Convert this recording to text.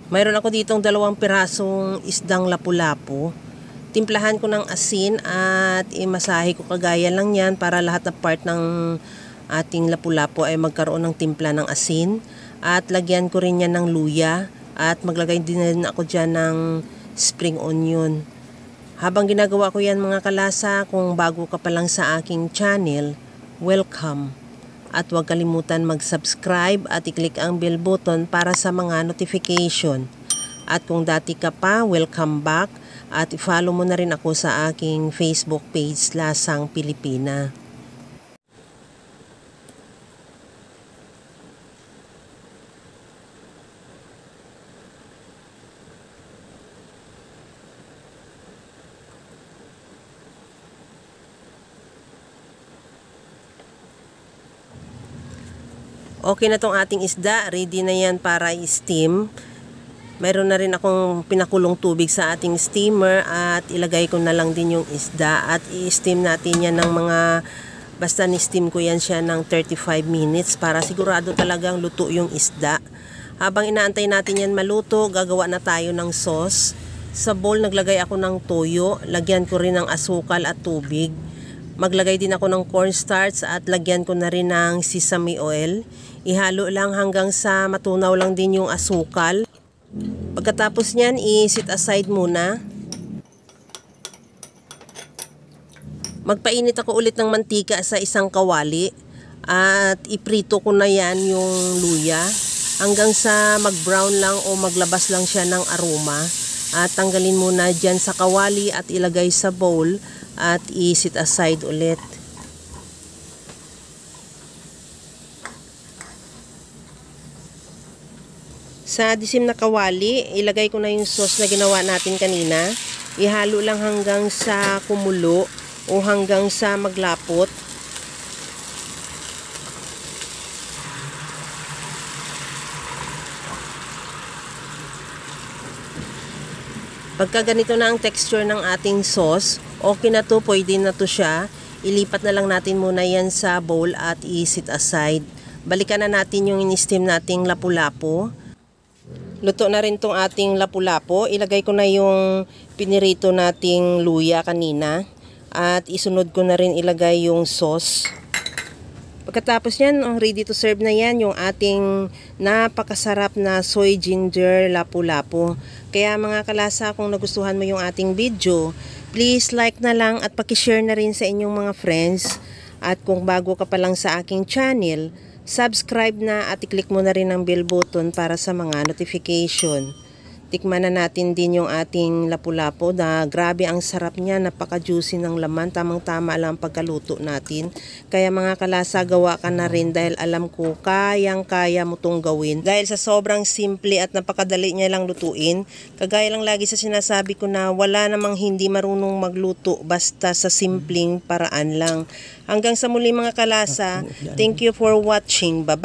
Mayroon ako ditong 2 pirasong isdang lapu-lapu. Timplahan ko ng asin at imasahe ko kagaya lang yan para lahat na part ng ating lapu-lapu ay magkaroon ng timpla ng asin. At lagyan ko rin yan ng luya at maglagay din ako dyan ng spring onion. Habang ginagawa ko yan mga kalasa, kung bago ka pa lang sa aking channel, welcome. At huwag kalimutan mag-subscribe at i-click ang bell button para sa mga notification. At kung dati ka pa, welcome back. At i-follow mo na rin ako sa aking Facebook page, Lasang Pilipina. Okay na tong ating isda, ready na yan para i-steam. Mayroon na rin akong pinakulong tubig sa ating steamer at ilagay ko na lang din yung isda at i-steam natin yan ng mga, basta ni-steam ko yan siya ng 35 minutes para sigurado talagang luto yung isda. Habang inaantay natin yan maluto, gagawa na tayo ng sauce. Sa bowl naglagay ako ng toyo, lagyan ko rin ng asukal at tubig. Maglagay din ako ng cornstarch at lagyan ko na rin ng sesame oil. Ihalo lang hanggang sa matunaw lang din yung asukal. Pagkatapos niyan, i-set aside muna. Magpainit ako ulit ng mantika sa isang kawali at iprito ko na yan yung luya hanggang sa mag-brown lang o maglabas lang siya ng aroma. At tanggalin muna dyan sa kawali at ilagay sa bowl at i-set aside ulit. Sa disim na kawali, ilagay ko na yung sauce na ginawa natin kanina. Ihalo lang hanggang sa kumulo o hanggang sa maglapot. Pagka ganito na ang texture ng ating sauce, okay na to, pwede na to siya. Ilipat na lang natin muna yan sa bowl at i-set aside. Balikan na natin yung in-steam nating lapu-lapu. Luto na rin tong ating lapu-lapu. Ilagay ko na yung pinirito nating luya kanina. At isunod ko na rin ilagay yung sauce. Pagkatapos yan, ready to serve na yan yung ating napakasarap na soy ginger lapu-lapu. Kaya mga kalasa, kung nagustuhan mo yung ating video, please like na lang at pakishare na rin sa inyong mga friends. At kung bago ka pa lang sa aking channel, subscribe na at i-click mo na rin ang bell button para sa mga notification. Tikman na natin din yung ating lapu-lapu na grabe ang sarap niya, napaka-juicy ng laman, tamang-tama lang pagkaluto natin. Kaya mga kalasa, gawa ka na rin dahil alam ko kayang-kaya mo tong gawin. Dahil sa sobrang simple at napakadali niya lang lutuin. Kagaya lang lagi sa sinasabi ko na wala namang hindi marunong magluto basta sa simpleng paraan lang. Hanggang sa muli mga kalasa, thank you for watching. Bye-bye.